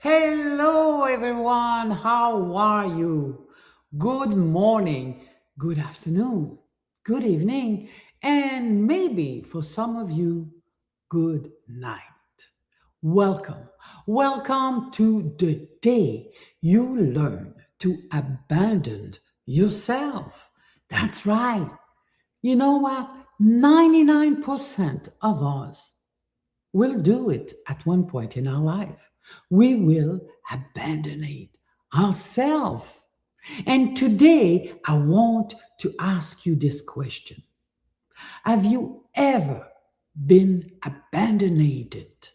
Hello, everyone. How are you? Good morning, good afternoon, good evening, and maybe for some of you, good night. Welcome. Welcome to the day you learn to abandon yourself. That's right. You know what? 99% of us will do it at one point in our life. We will abandon it ourselves. And today, I want to ask you this question. Have you ever been abandoned?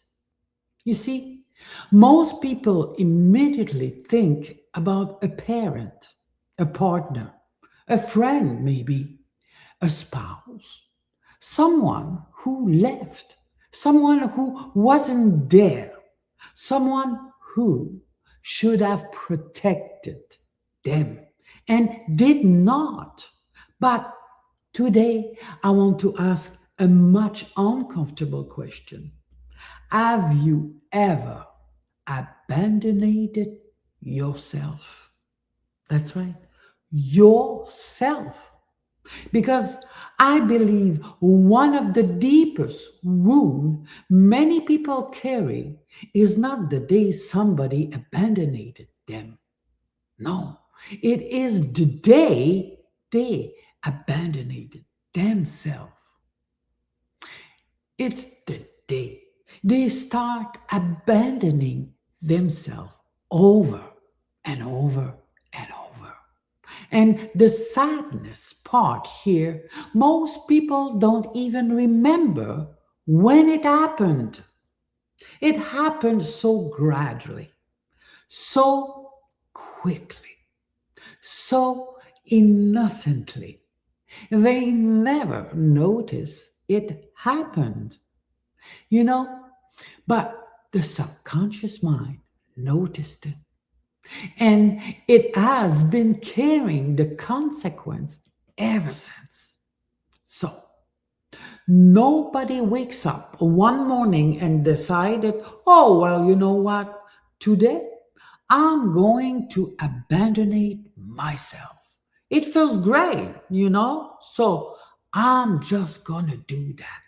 You see, most people immediately think about a parent, a partner, a friend, maybe a spouse, someone who left, someone who wasn't there, someone who should have protected them and did not. But today, I want to ask a much uncomfortable question. Have you ever abandoned yourself? That's right, yourself. Because I believe one of the deepest wounds many people carry is not the day somebody abandoned them. No, it is the day they abandoned themselves. It's the day they start abandoning themselves over and over and over. And the sadness part here, most people don't even remember when it happened. It happened so gradually, so quickly, so innocently. They never notice it happened, you know, but the subconscious mind noticed it. And it has been carrying the consequence ever since. So, nobody wakes up one morning and decided, oh, well, you know what? Today, I'm going to abandon myself. It feels great, So, I'm just going to do that.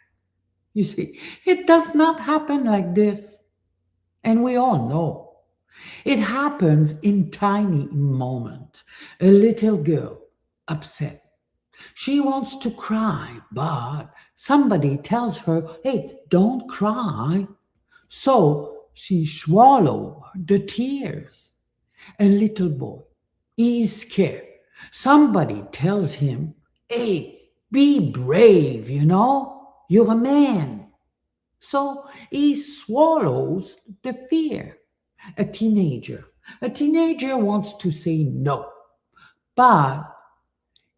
You see, it does not happen like this. And we all know. It happens in tiny moments. A little girl upset. She wants to cry, but somebody tells her, hey, don't cry. So she swallows the tears. A little boy, he is scared. Somebody tells him, hey, be brave, you're a man. So he swallows the fear. A teenager. A teenager wants to say no, but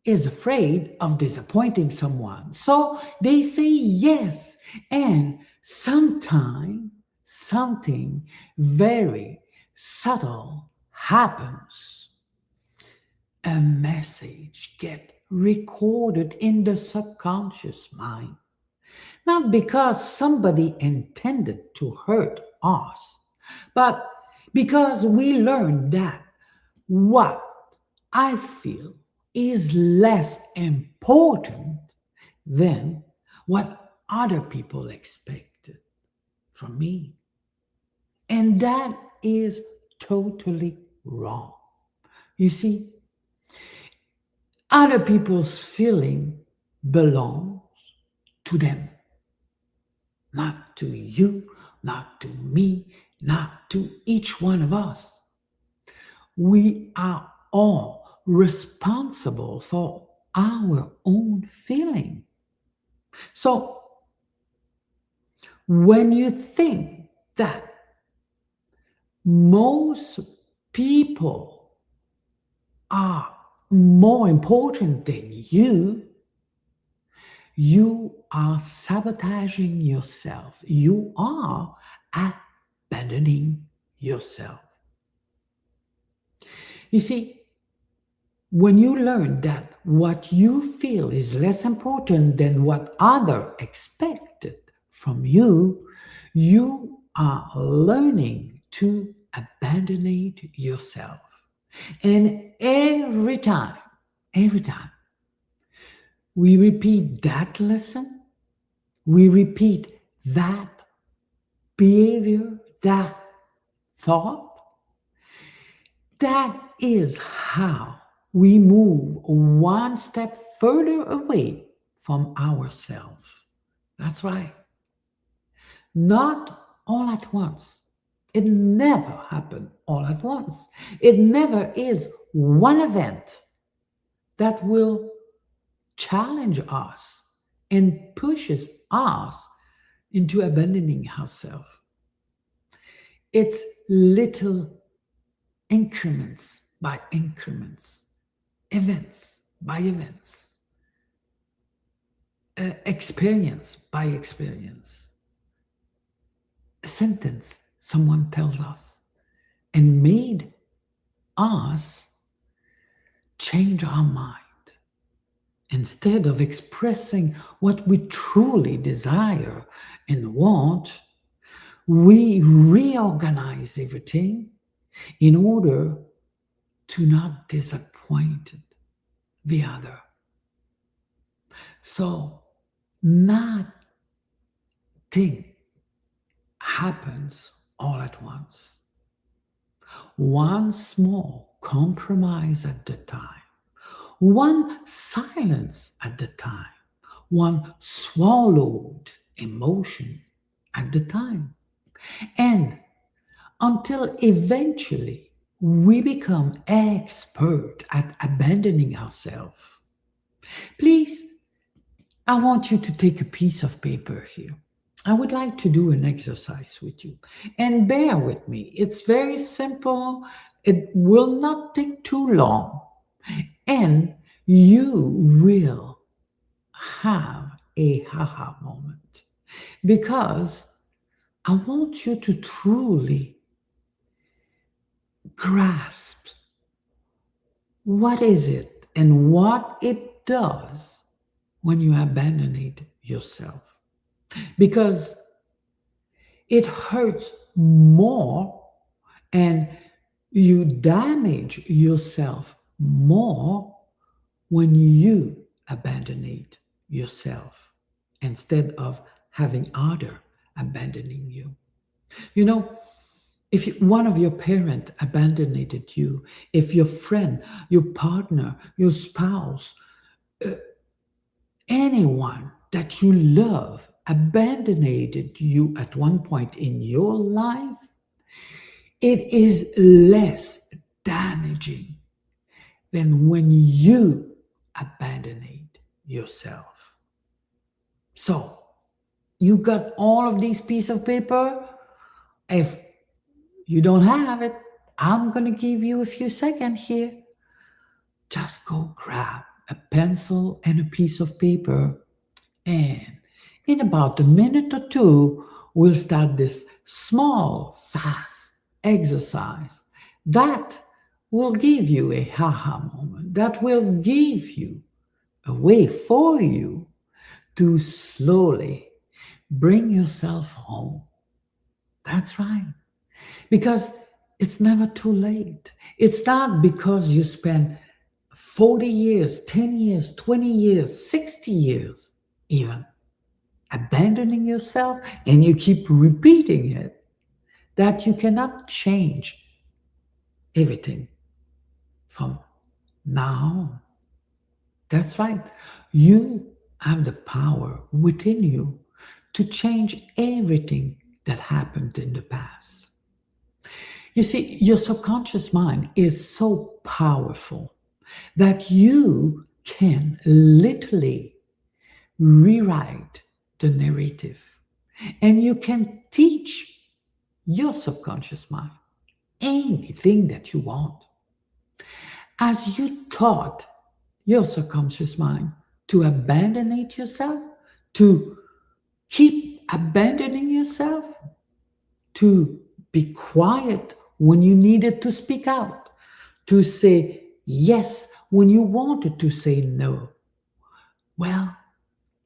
is afraid of disappointing someone. So they say yes. And sometimes something very subtle happens. A message gets recorded in the subconscious mind. Not because somebody intended to hurt us, but because we learned that what I feel is less important than what other people expected from me. And that is totally wrong. You see, other people's feeling belongs to them, not to you, not to me, not to each one of us. We are all responsible for our own feeling. So when you think that most people are more important than you are sabotaging yourself. You are abandoning yourself. You see, when you learn that what you feel is less important than what others expected from you, you are learning to abandon yourself. And every time we repeat that lesson, we repeat that behavior, that thought, that is how we move one step further away from ourselves. That's right. Not all at once. It never happened all at once. It never is one event that will challenge us and pushes us into abandoning ourselves. It's little increments by increments, events by events, experience by experience, a sentence someone tells us and made us change our mind. Instead of expressing what we truly desire and want, we reorganize everything in order to not disappoint the other. So, nothing happens all at once. One small compromise at the time, one silence at the time, one swallowed emotion at the time. And until eventually we become expert at abandoning ourselves. Please, I want you to take a piece of paper here. I would like to do an exercise with you. And bear with me. It's very simple. It will not take too long. And you will have a haha moment. Because I want you to truly grasp what is it and what it does when you abandon yourself. Because it hurts more and you damage yourself more when you abandon yourself instead of having other abandoning you. You know, if one of your parents abandoned you, if your friend, your partner, your spouse, anyone that you love abandoned you at one point in your life, it is less damaging than when you abandon yourself. So, you got all of these pieces of paper. If you don't have it, I'm going to give you a few seconds here. Just go grab a pencil and a piece of paper, and in about a minute or two, we'll start this small, fast exercise that will give you a haha moment, that will give you a way for you to slowly bring yourself home. That's right. Because it's never too late. It's not because you spend 40 years, 10 years, 20 years, 60 years even abandoning yourself and you keep repeating it that you cannot change everything from now on. That's right. You have the power within you to change everything that happened in the past. You see, your subconscious mind is so powerful that you can literally rewrite the narrative and you can teach your subconscious mind anything that you want. As you taught your subconscious mind to abandon yourself, to keep abandoning yourself, to be quiet when you needed to speak out, to say yes when you wanted to say no. Well,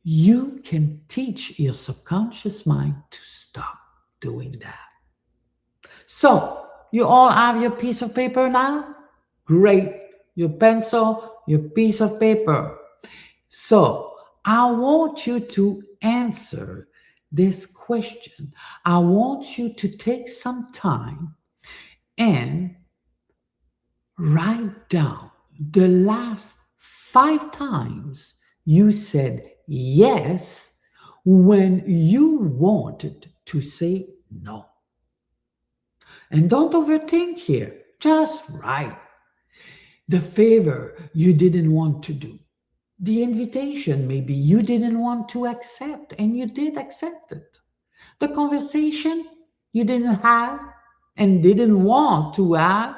you can teach your subconscious mind to stop doing that. So, you all have your piece of paper now? Great. Your pencil, your piece of paper. So I want you to answer this question. I want you to take some time and write down the last 5 times you said yes when you wanted to say no. And don't overthink here. Just write the favor you didn't want to do, the invitation maybe you didn't want to accept and you did accept it, the conversation you didn't have and didn't want to have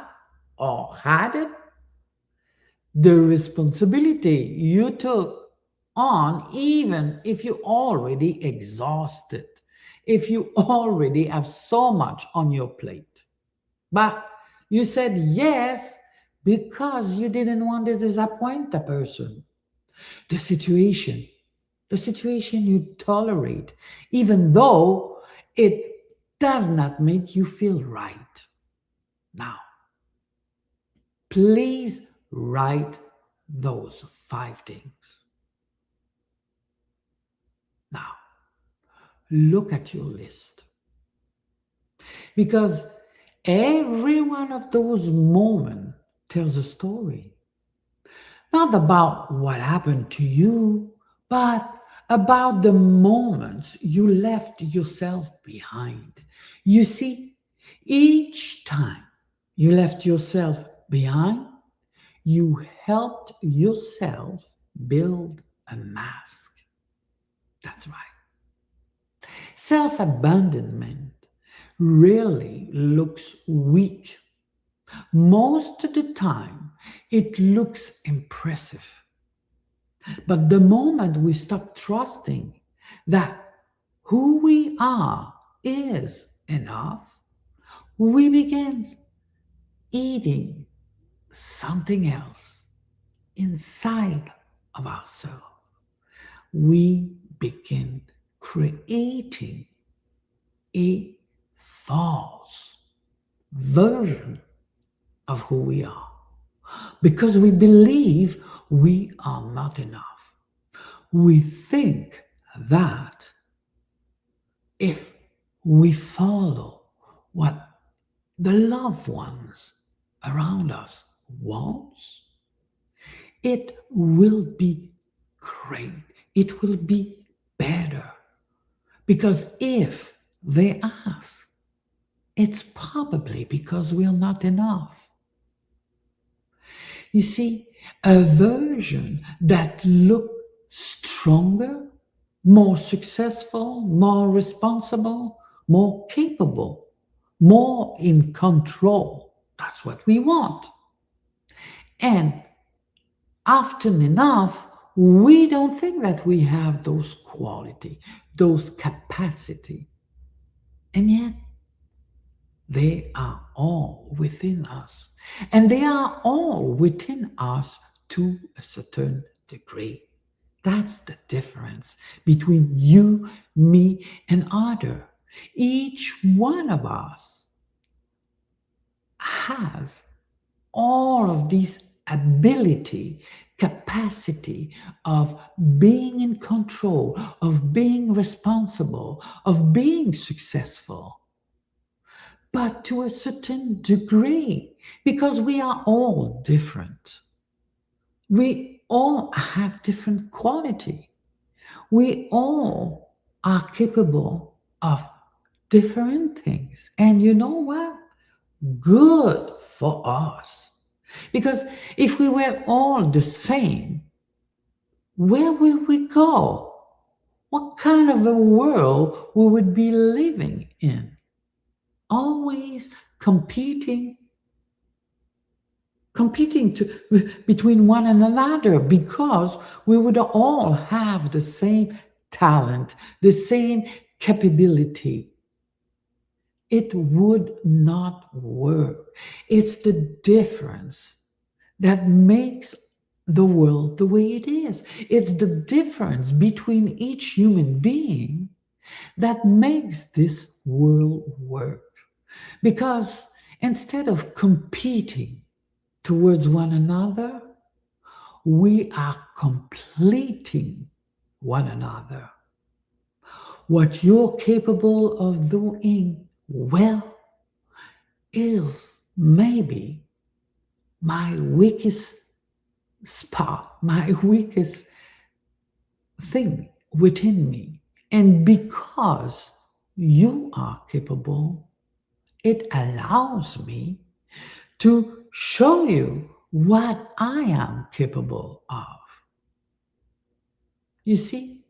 or had it, the responsibility you took on, even if you already exhausted, if you already have so much on your plate. But you said yes because you didn't want to disappoint the person, the situation, the situation you tolerate, even though it does not make you feel right. Now, please write those 5 things. Now, look at your list because every one of those moments tells a story. Not about what happened to you, but about the moments you left yourself behind. You see, each time you left yourself behind, you helped yourself build a mask. That's right. Self abandonment rarely looks weak. Most of the time, it looks impressive. But the moment we stop trusting that who we are is enough, we begin eating something else inside of ourselves. We begin creating a false version of who we are because we believe we are not enough. We think that if we follow what the loved ones around us wants, it will be great. It will be better. Because if they ask, it's probably because we're not enough. You see, a version that looks stronger, more successful, more responsible, more capable, more in control. That's what we want. And often enough, we don't think that we have those quality, those capacity. And yet, they are all within us. And they are all within us to a certain degree. That's the difference between you, me, and other. Each one of us has all of these ability, capacity of being in control, of being responsible, of being successful. But to a certain degree, because we are all different. We all have different quality. We all are capable of different things. And you know what? Good for us. Because if we were all the same, where would we go? What kind of a world we would be living in? Always competing between one and another because we would all have the same talent, the same capability. It would not work. It's the difference that makes the world the way it is. It's the difference between each human being that makes this world work. Because Instead of competing towards one another, we are completing one another. What you're capable of doing well is maybe my weakest spot, my weakest thing within me. And because you are capable, it allows me to show you what I am capable of. You see,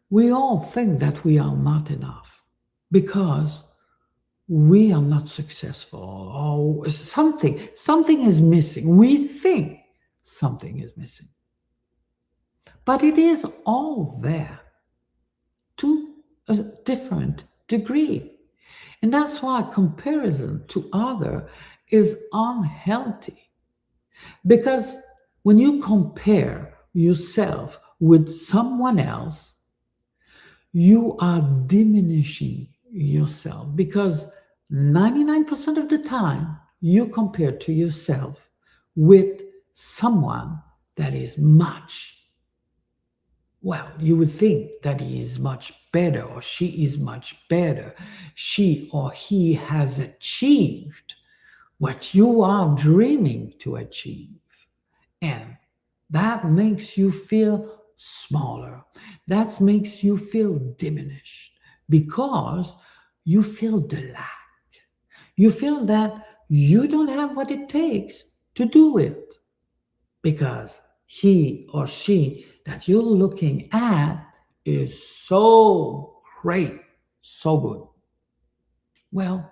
we all think that we are not enough because we are not successful or something is missing. We think something is missing. But it is all there to a different degree. And that's why comparison to other is unhealthy. Because when you compare yourself with someone else, you are diminishing yourself because 99% of the time you compare to yourself with someone that is much, well, you would think that he is much better or she is much better. She or he has achieved what you are dreaming to achieve. And that makes you feel smaller. That makes you feel diminished because you feel the lack. You feel that you don't have what it takes to do it because he or she that you're looking at is so great, so good. Well,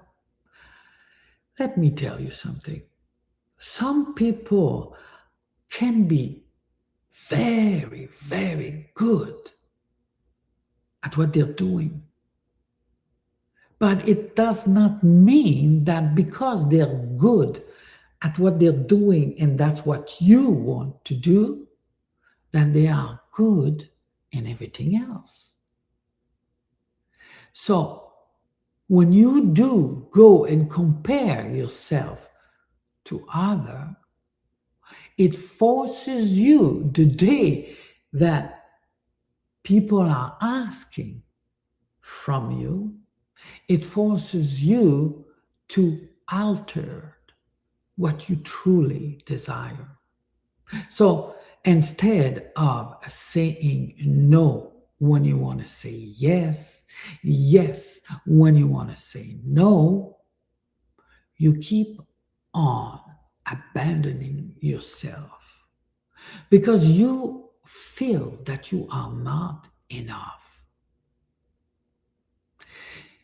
let me tell you something. Some people can be very, very good at what they're doing. But it does not mean that because they're good at what they're doing and that's what you want to do, then they are good in everything else. So when you do go and compare yourself to other, it forces you the day that people are asking from you, it forces you to alter what you truly desire. So instead of saying no when you want to say yes, yes when you want to say no, you keep on abandoning yourself because you feel that you are not enough.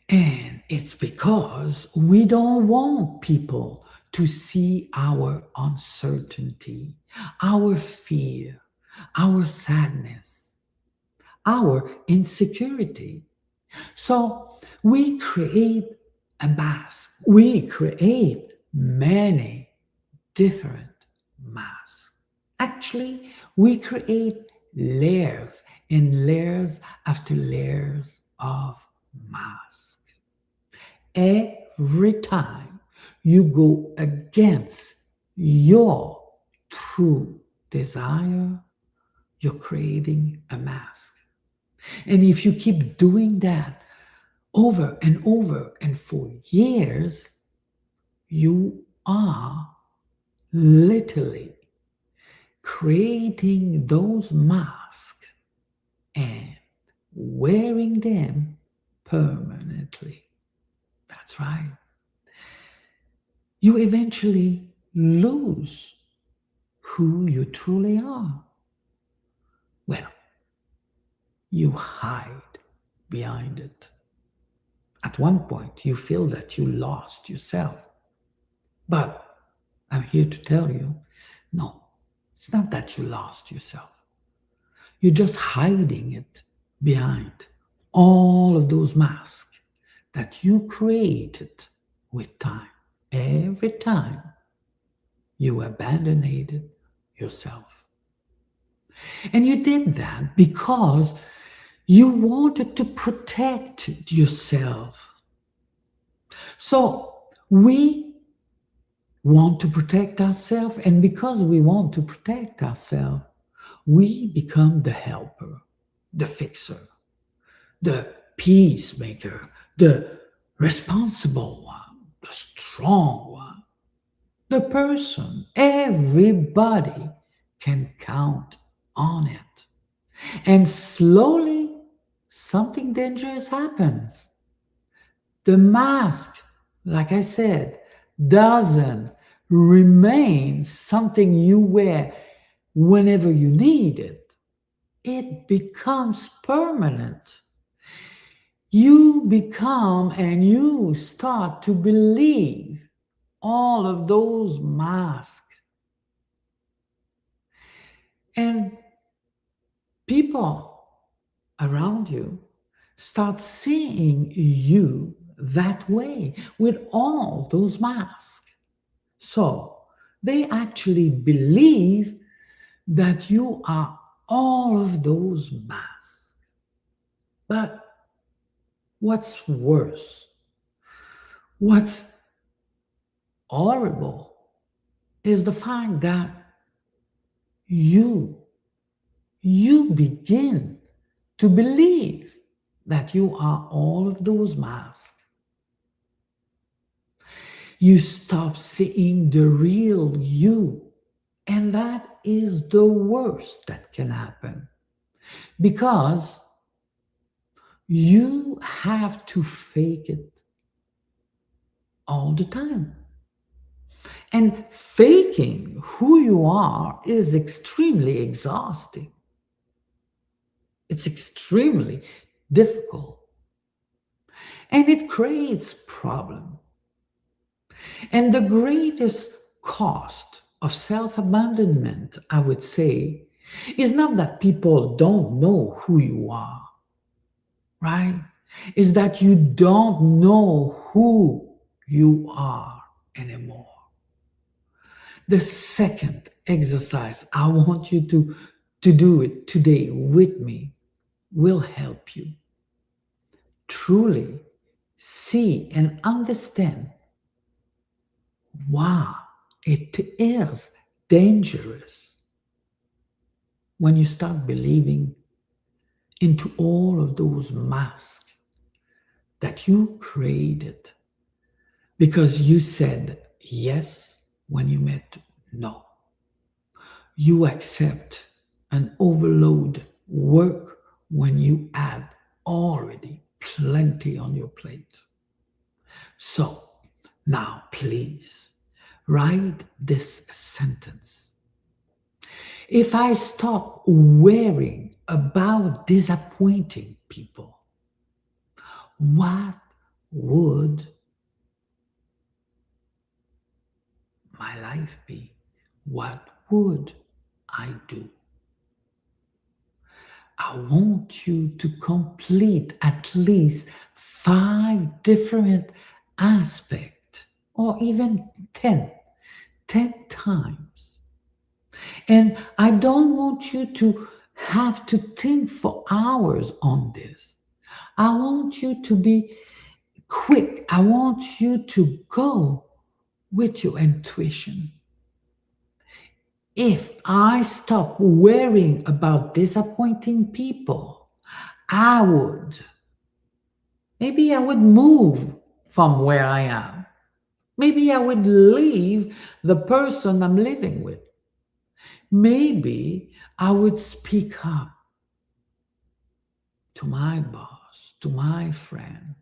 And it's because we don't want people to see our uncertainty, our fear, our sadness, our insecurity. So we create a mask. We create many different masks. Actually, we create layers and layers after layers of masks. Every time you go against your true desire, you're creating a mask. And if you keep doing that over and over and for years, you are literally creating those masks and wearing them permanently. That's right. You eventually lose who you truly are. Well, you hide behind it. At one point, you feel that you lost yourself. But I'm here to tell you, no, it's not that you lost yourself. You're just hiding it behind all of those masks that you created with time. Every time you abandoned yourself. And you did that because you wanted to protect yourself. So We want to protect ourselves, and because we want to protect ourselves, we become the helper, the fixer, the peacemaker, the responsible one, the strong one, the person everybody can count on it. And slowly, something dangerous happens. The mask, like I said, doesn't remain something you wear whenever you need it. It becomes permanent. You become and you start to believe all of those masks. And people around you start seeing you that way with all those masks. So they actually believe that you are all of those masks. But what's worse, what's horrible, is the fact that you you begin to believe that you are all of those masks. You stop seeing the real you. And that is the worst that can happen because you have to fake it all the time. And faking who you are is extremely exhausting. It's extremely difficult. And it creates problem. And the greatest cost of self-abandonment, I would say, is not that people don't know who you are, right? Is that you don't know who you are anymore. The second exercise I want you to do it today with me will help you truly see and understand why it is dangerous when you start believing into all of those masks that you created because you said yes when you meant no. You accept an overload work when you had already plenty on your plate. So now please write this sentence. If I stop worrying about disappointing people, what would my life be? What would I do? I want you to complete at least 5 different aspects, or even 10 times. And I don't want you to have to think for hours on this. I want you to be quick. I want you to go with your intuition. If I stop worrying about disappointing people, maybe I would move from where I am. Maybe I would leave the person I'm living with. Maybe I would speak up to my boss, to my friend.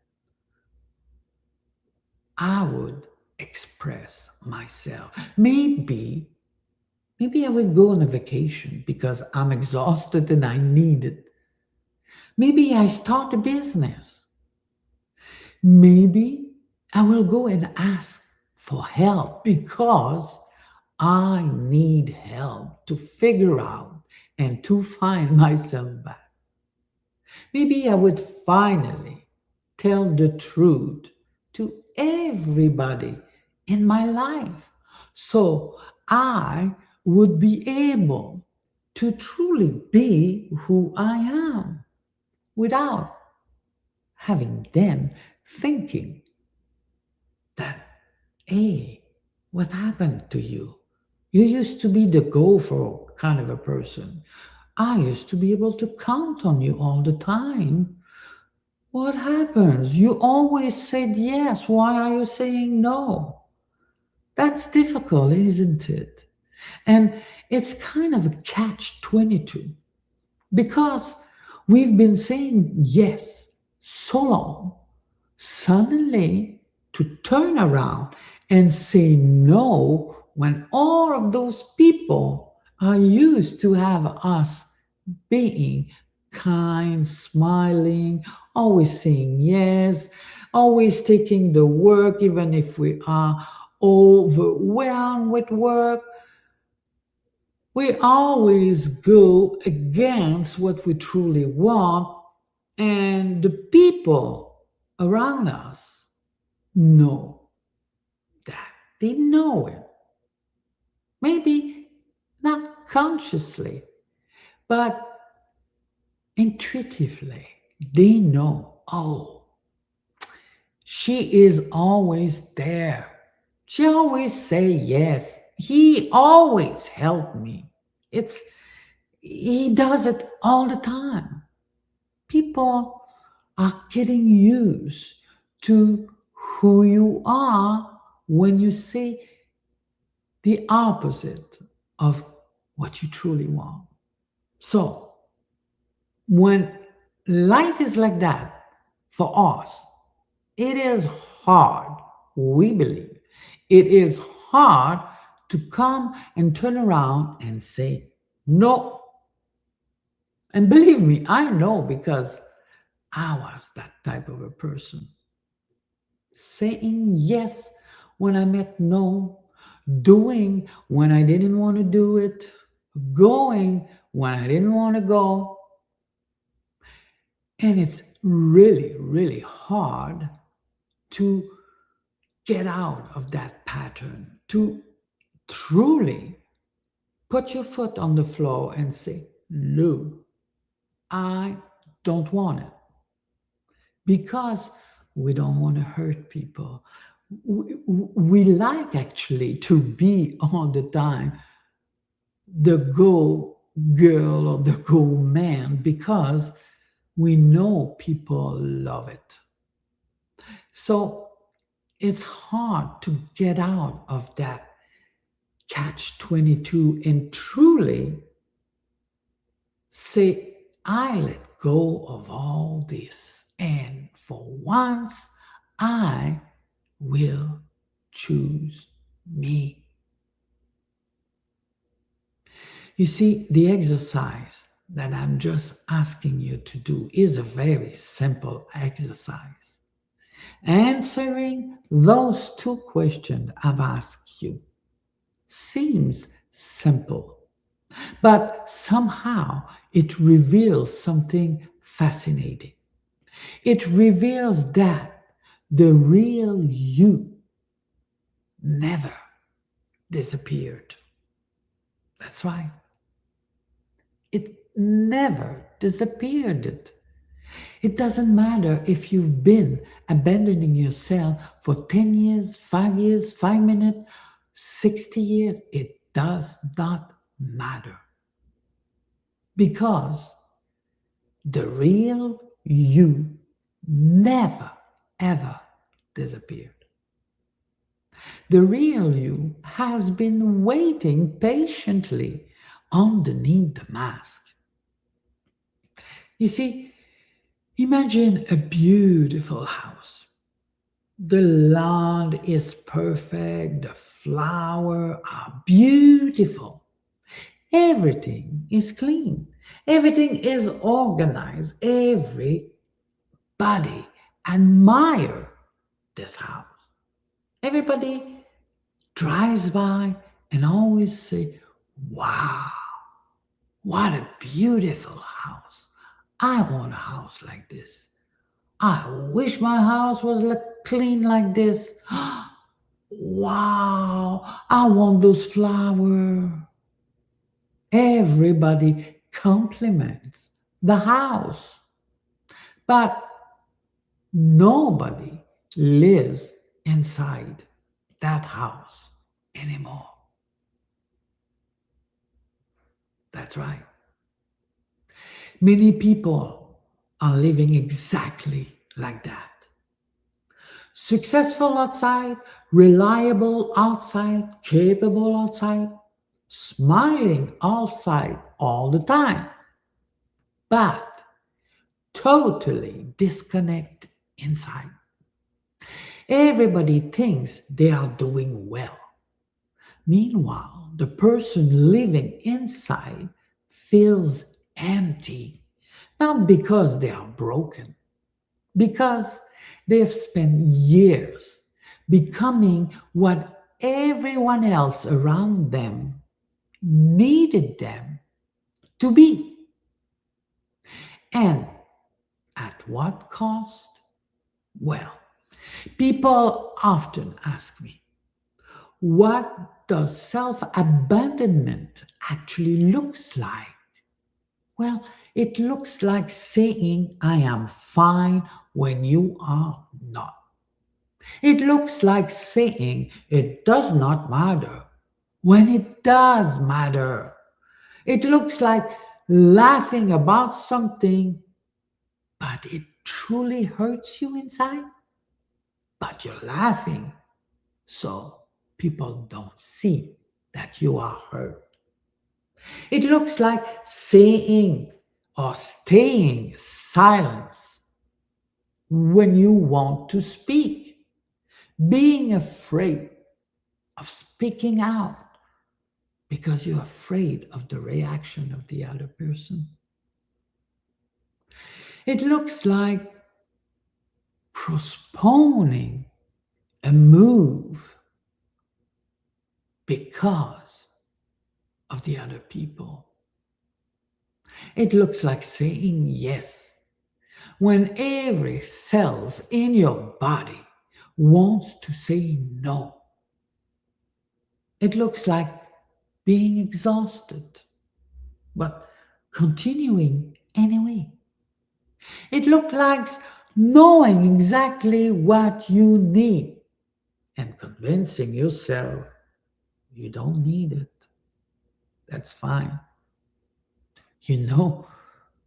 I would express myself. Maybe I would go on a vacation because I'm exhausted and I need it. Maybe I start a business. Maybe I will go and ask for help because I need help to figure out and to find myself back. Maybe I would finally tell the truth to everybody in my life so I would be able to truly be who I am without having them thinking that Hey, what happened to you? You used to be the go for kind of a person. I used to be able to count on you all the time. What happens? You always said yes. Why are you saying no? That's difficult, isn't it? And it's kind of a catch 22 because we've been saying yes so long, suddenly to turn around and say no when all of those people are used to have us being kind, smiling, always saying yes, always taking the work, even if we are overwhelmed with work. We always go against what we truly want, and the people around us know that. They know it. Maybe not consciously, but intuitively. They know, oh, she is always there. She always say yes. He always help me. It's he does it all the time. People are getting used to who you are when you say the opposite of what you truly want. So, when life is like that for us, it is hard, we believe. It is hard to come and turn around and say no. And believe me, I know because I was that type of a person. Saying yes when I meant no, doing when I didn't want to do it, going when I didn't want to go. And it's really, really hard to get out of that pattern, to truly put your foot on the floor and say, no, I don't want it. Because we don't want to hurt people. We like actually to be all the time the go girl or the go man because we know people love it. So it's hard to get out of that catch 22 and truly say, I let go of all this. And for once, I will choose me. You see, the exercise that I'm just asking you to do is a very simple exercise. Answering those two questions I've asked you seems simple, but somehow it reveals something fascinating. It reveals that the real you never disappeared. That's right. It never disappeared. It doesn't matter if you've been abandoning yourself for 10 years, 5 years, 5 minutes, 60 years. It does not matter. Because the real you never, ever disappeared. The real you has been waiting patiently underneath the mask. You see, imagine a beautiful house. The lawn is perfect, the flowers are beautiful. Everything is clean. Everything is organized. Everybody admire this house. Everybody drives by and always say, wow, what a beautiful house. I want a house like this. I wish my house was clean like this. Wow, I want those flowers. Everybody compliments the house, but nobody lives inside. that house anymore. That's right. Many people are living exactly like that. Successful outside, reliable outside, capable outside, smiling outside all the time, but totally disconnect inside. Everybody thinks they are doing well. Meanwhile, the person living inside feels empty, not because they are broken, because they've spent years becoming what everyone else around them needed them to be. And at what cost? Well, people often ask me, what does self-abandonment actually looks like? Well, it looks like saying I am fine when you are not. It looks like saying it does not matter when it does matter. It looks like laughing about something, but it truly hurts you inside. But you're laughing, so people don't see that you are hurt. It looks like saying or staying silent when you want to speak, being afraid of speaking out because you're afraid of the reaction of the other person. It looks like postponing a move because of the other people. It looks like saying yes when every cells in your body wants to say no. It looks like being exhausted, but continuing anyway. It looks like knowing exactly what you need and convincing yourself you don't need it. That's fine. You know,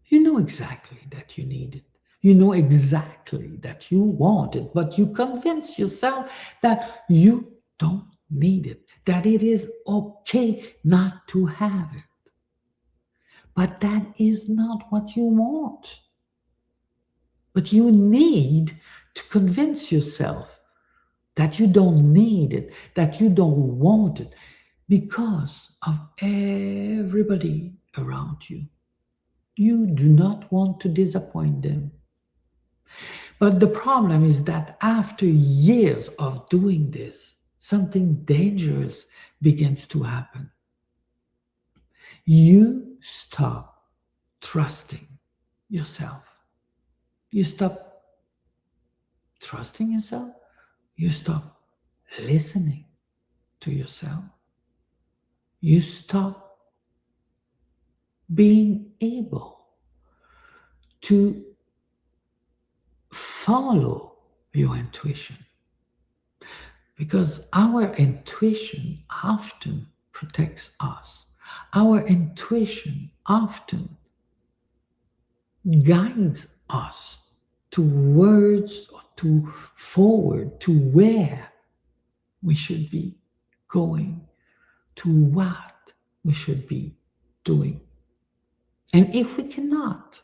you know exactly that you need it. You know exactly that you want it, but you convince yourself that you don't need it, that it is okay not to have it. But that is not what you want. But you need to convince yourself that you don't need it, that you don't want it, because of everybody around you. You do not want to disappoint them. But the problem is that after years of doing this, something dangerous begins to happen. You stop trusting yourself. You stop trusting yourself. You stop listening to yourself. You stop being able to follow your intuition. Because our intuition often protects us. Our intuition often guides us towards or to forward to where we should be going, to what we should be doing. And if we cannot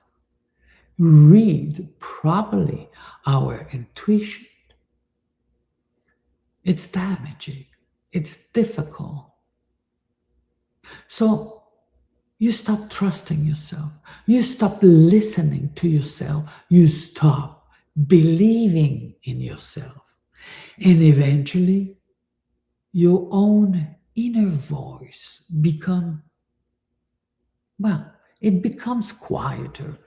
read properly our intuition, it's damaging, it's difficult. So you stop trusting yourself, you stop listening to yourself, you stop believing in yourself. And eventually, your own inner voice it becomes quieter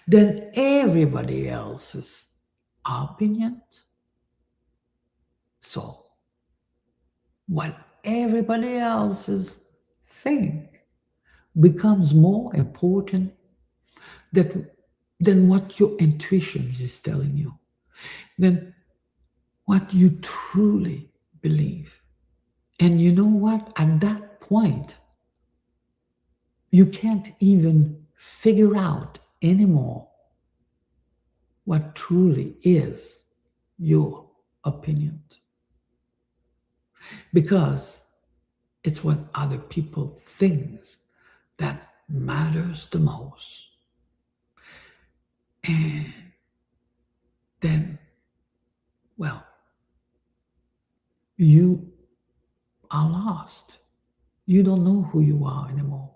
than everybody else's opinions. So, what everybody else's think becomes more important than what your intuition is telling you, than what you truly believe. And you know what? At that point, you can't even figure out anymore what truly is your opinion. Because it's what other people think that matters the most. And then, well, you are lost. You don't know who you are anymore.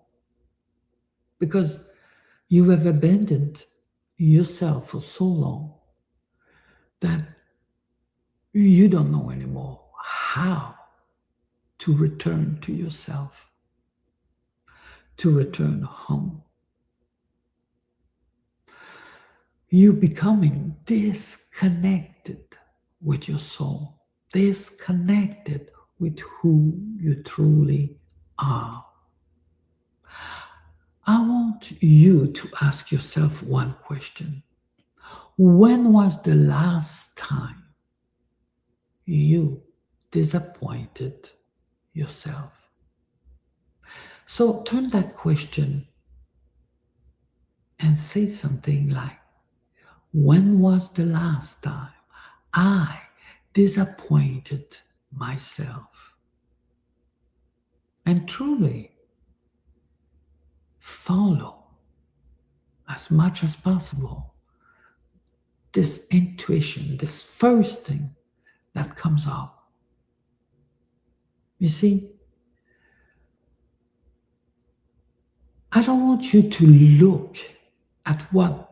Because you have abandoned yourself for so long that you don't know anymore how to return to yourself, to return home. You becoming disconnected with your soul, disconnected with who you truly are. I want you to ask yourself one question. When was the last time you disappointed yourself? So turn that question and say something like, when was the last time I disappointed myself? And truly follow as much as possible this intuition, this first thing that comes up. You see, I don't want you to look at what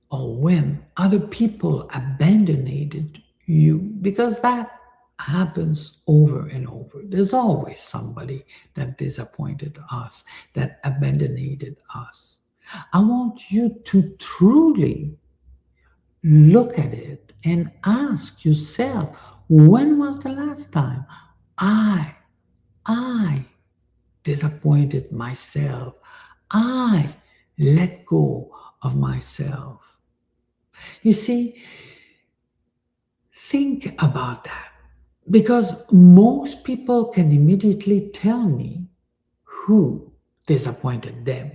or when other people abandoned you, because that happens over and over. There's always somebody that disappointed us, that abandoned us. I want you to truly look at it and ask yourself, when was the last time I disappointed myself? I let go of myself. You see, think about that, because most people can immediately tell me who disappointed them,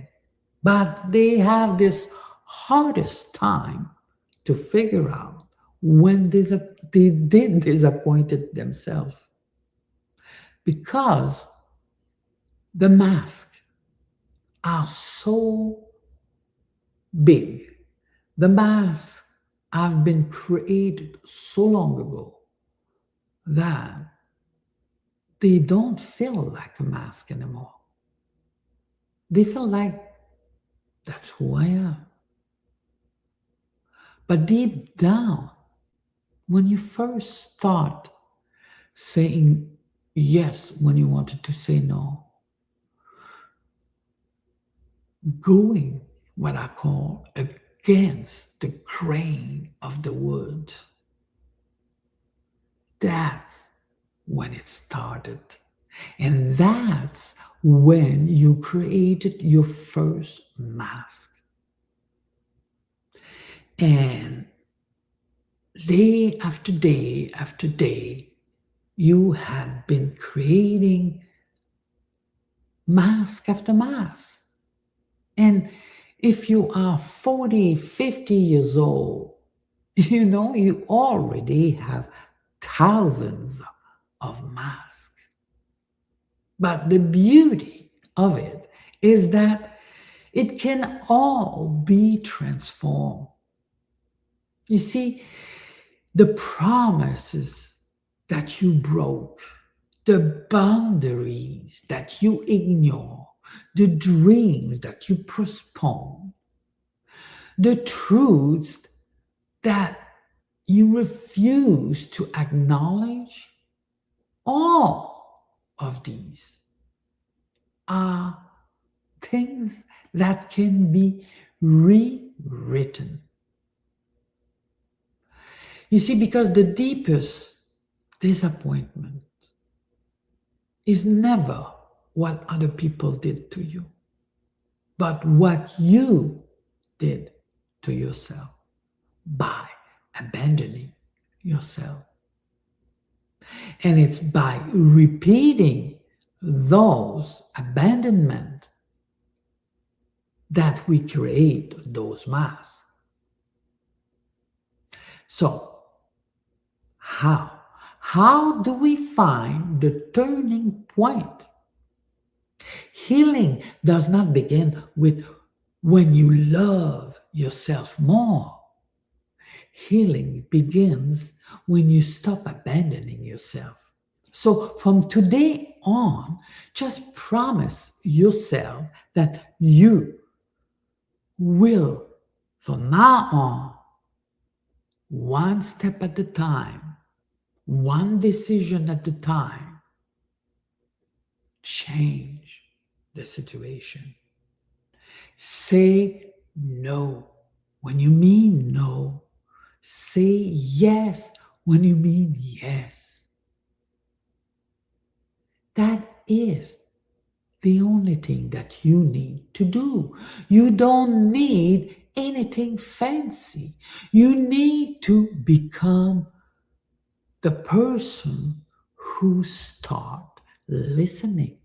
but they have this hardest time to figure out when they did disappointed themselves, because the masks are so big. The masks have been created so long ago that they don't feel like a mask anymore. They feel like that's who I am. But deep down, when you first start saying yes when you wanted to say no, going what I call against the grain of the wood, that's when it started. And that's when you created your first mask. And day after day after day, you have been creating mask after mask. And if you are 40, 50 years old, you already have thousands of masks. But the beauty of it is that it can all be transformed. You see, the promises that you broke, the boundaries that you ignore, the dreams that you postpone, the truths that you refuse to acknowledge, all of these are things that can be rewritten. You see, because the deepest disappointment is never what other people did to you, but what you did to yourself by abandoning yourself. And it's by repeating those abandonment that we create those masks. So, how? How do we find the turning point? Healing does not begin with when you love yourself more. Healing begins when you stop abandoning yourself. So from today on, just promise yourself that you will, from now on, one step at a time, one decision at a time, change the situation. Say no when you mean no. Say yes when you mean yes. That is the only thing that you need to do. You don't need anything fancy. You need to become the person who start listening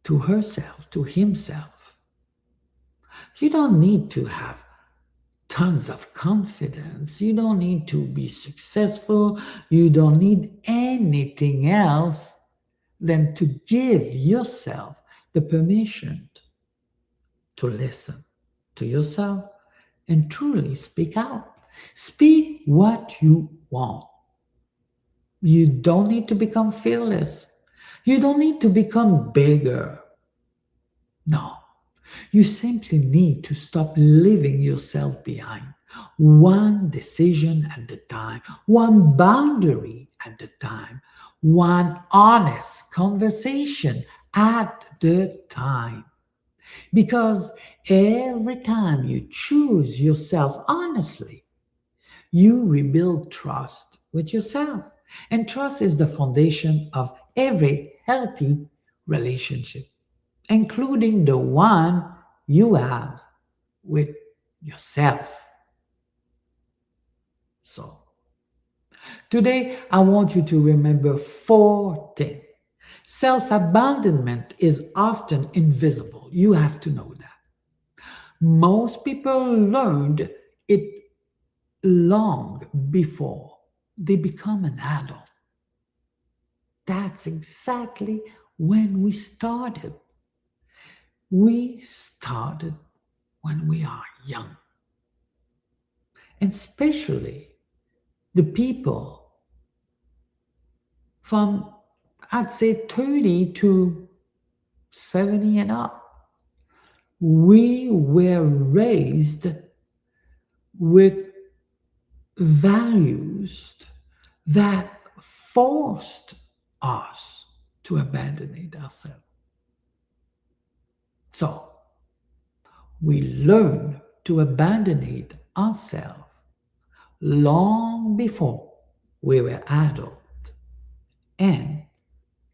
to herself, to himself. You don't need to have tons of confidence. You don't need to be successful. You don't need anything else than to give yourself the permission to listen to yourself and truly speak out. Speak what you want. You don't need to become fearless. You don't need to become bigger. No. You simply need to stop leaving yourself behind. One decision at a time, one boundary at a time, one honest conversation at the time. Because every time you choose yourself honestly, you rebuild trust with yourself. And trust is the foundation of every healthy relationship, including the one you have with yourself. So, today I want you to remember four things. Self abandonment is often invisible. You have to know that. Most people learned it long before they become an adult. That's exactly when we started. We started when we are young. And especially the people from, I'd say, 30 to 70 and up. We were raised with values that forced us to abandon ourselves. So we learn to abandon ourselves long before we were adult. And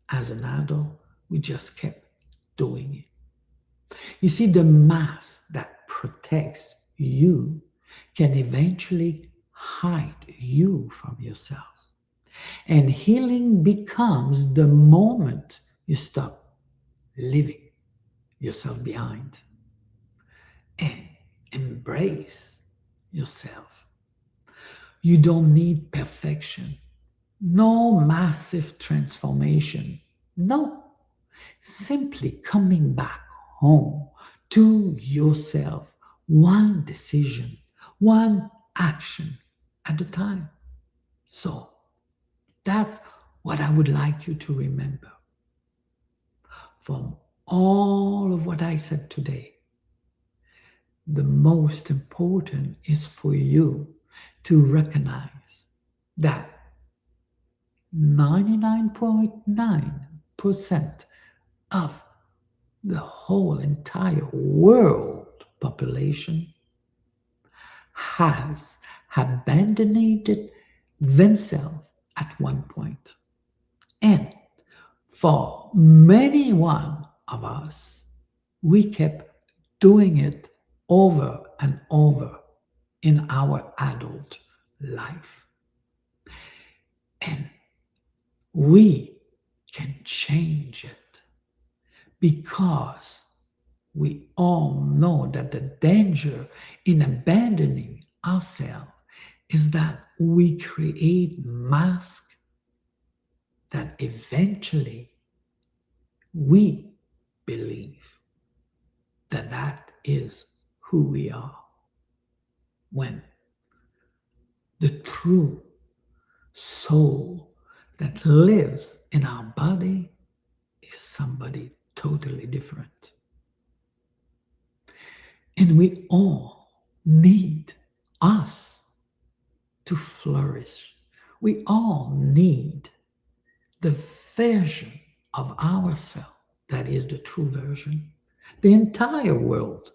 as an adult, we just kept doing it. You see, the mask that protects you can eventually hide you from yourself. And healing becomes the moment you stop leaving yourself behind and embrace yourself. You don't need perfection, no massive transformation. No, simply coming back home to yourself, one decision, one action at a time. So that's what I would like you to remember from all of what I said today. The most important is for you to recognize that 99.9% of the whole entire world population has abandoned themselves at one point. And for many one of us, we kept doing it over and over in our adult life. And we can change it because we all know that the danger in abandoning ourselves is that we create masks that eventually we believe that that is who we are, when the true soul that lives in our body is somebody totally different. And we all need us to flourish. We all need the version of ourselves that is the true version. The entire world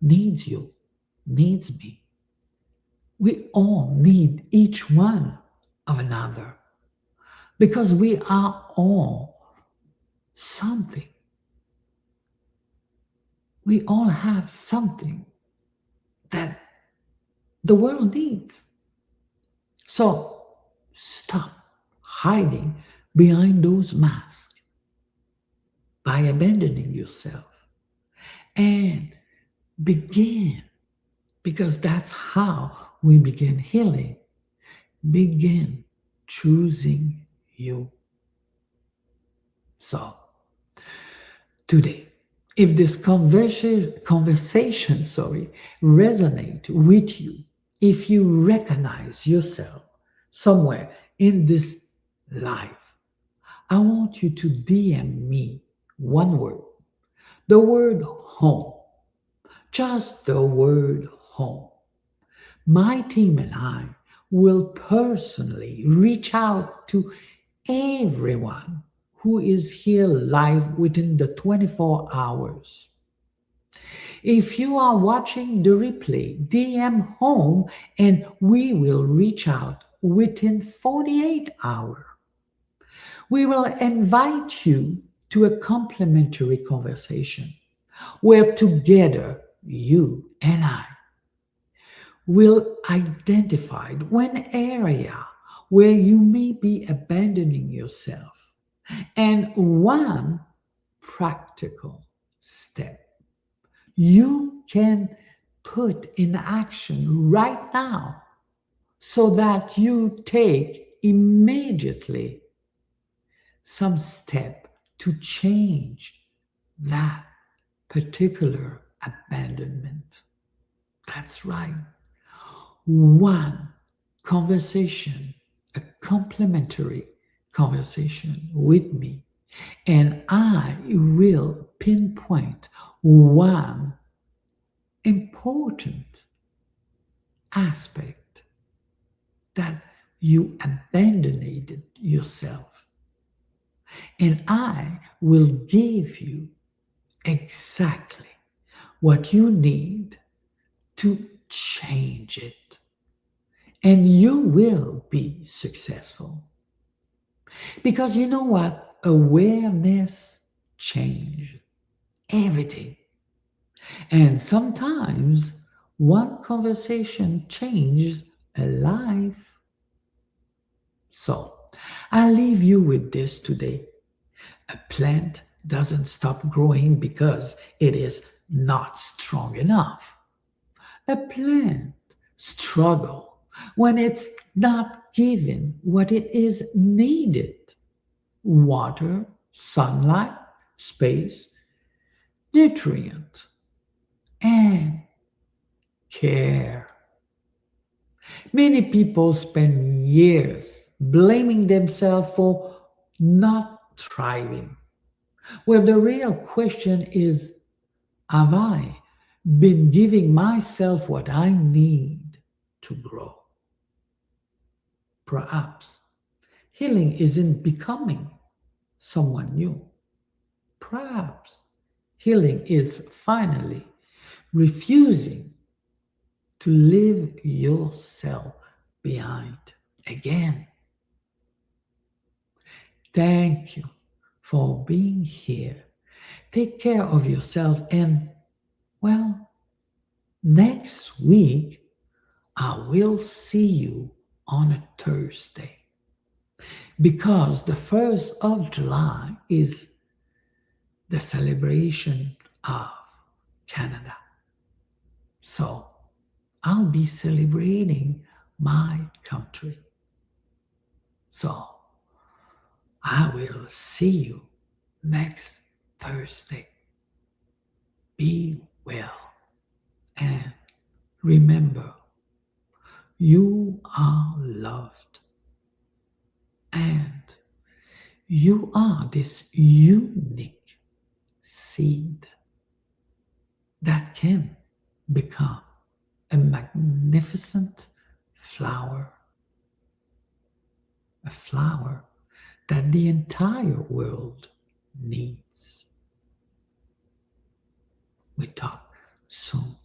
needs you, needs me. We all need each one of another because we are all something. We all have something that the world needs. So stop hiding behind those masks by abandoning yourself and begin, because that's how we begin healing. Begin choosing you. So today, if this conversation resonate with you, if you recognize yourself somewhere in this life, I want you to DM me one word, the word home, just the word home. My team and I will personally reach out to everyone who is here live within the 24 hours. If you are watching the replay, DM home and we will reach out within 48 hours. We will invite you to a complimentary conversation where together you and I will identify one area where you may be abandoning yourself and one practical step you can put in action right now so that you take immediately some step to change that particular abandonment. That's right. One conversation, a complimentary conversation with me, and I will pinpoint one important aspect that you abandoned yourself. And I will give you exactly what you need to change it. And you will be successful. Because you know what? Awareness changes everything. And sometimes one conversation changes a life. So I'll leave you with this today. A plant doesn't stop growing because it is not strong enough. A plant struggles when it's not given what it is needed: water, sunlight, space, nutrient, and care. Many people spend years blaming themselves for not thriving, where the real question is, have I been giving myself what I need to grow? Perhaps healing isn't becoming someone new. Perhaps healing is finally refusing to leave yourself behind again. Thank you for being here. Take care of yourself, and, well, next week I will see you on a Thursday. because the 1st of July is the celebration of Canada. So I'll be celebrating my country. So I will see you next Thursday. Be well and remember, you are loved and you are this unique seed that can become a magnificent flower, a flower that the entire world needs. We talk soon.